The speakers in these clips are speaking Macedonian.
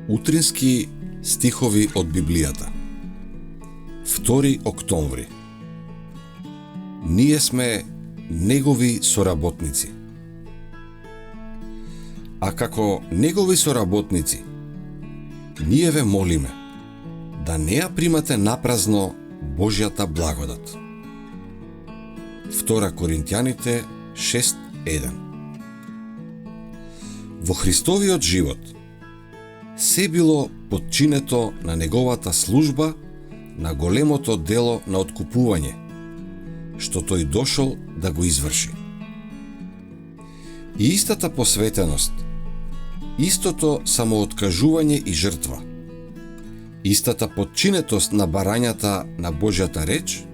Утрински стихови од Библијата. 2 октомври. Ние сме негови соработници. А како негови соработници, ние ве молиме да не ја примате напразно Божјата благодат. 2 Коринтјаните 6:1. Во Христовиот живот се било подчинето на неговата служба на големото дело на откупување, што тој дошол да го изврши. И истата посветеност, истото самооткажување и жртва, истата подчинетост на барањата на Божјата реч,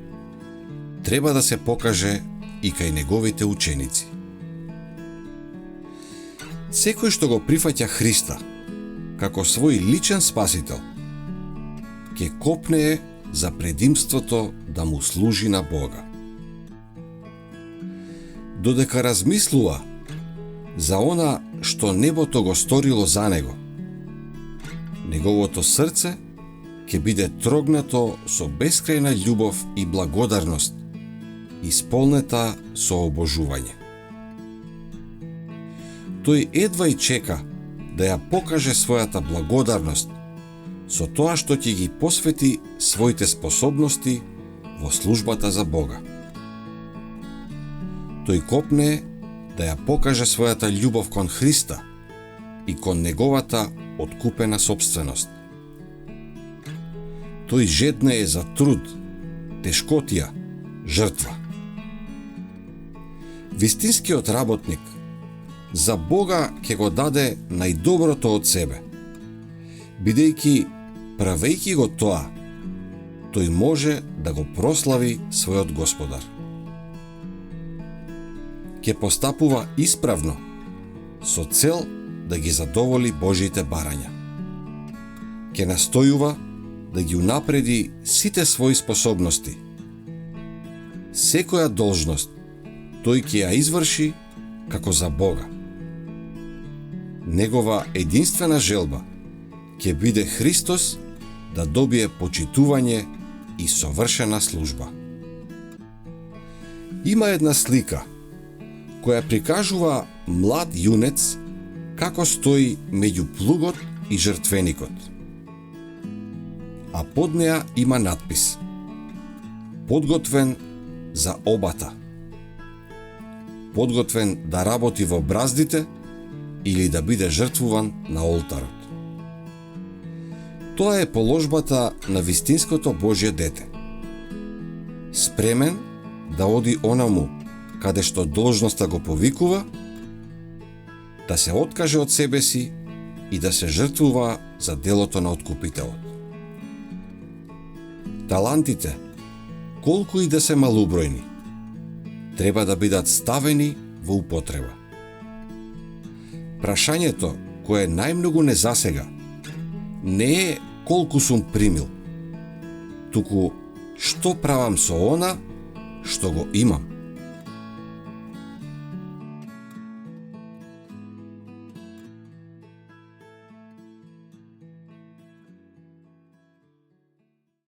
треба да се покаже и кај неговите ученици. Секој што го прифаќа Христа како свој личен спасител, ќе копнее за предимството да му служи на Бога. Додека размислува за она што небото го сторило за него, неговото срце ќе биде трогнато со бескрајна љубов и благодарност, исполнета со обожување. Тој едва и чека да ја покаже својата благодарност со тоа што ќе ги посвети своите способности во службата за Бога. Тој копне да ја покаже својата љубов кон Христа и кон неговата откупена собственост. Тој жеднее за труд, тешкотија, жртва. Вистинскиот работник за Бога ќе го даде најдоброто од себе, бидејќи, правејќи го тоа, тој може да го прослави својот Господар. Ќе постапува исправно, со цел да ги задоволи Божите барања. Ќе настојува да ги унапреди сите своји способности. Секоја должност тој ќе ја изврши како за Бога. Негова единствена желба ќе биде Христос да добие почитување и совршена служба. Има една слика која прикажува млад јунец како стои меѓу плугот и жртвеникот. А под неа има надпис: подготвен за обата. Подготвен да работи во браздите или да биде жртвуван на олтарот. Тоа е положбата на вистинското Божје дете. Спремен да оди онаму каде што должноста го повикува, да се откаже од себе си и да се жртвува за делото на откупителот. Талантите, колку и да се малубројни, треба да бидат ставени во употреба. Прашањето кое најмногу не засега не е колку сум примил, туку што правам со она што го имам.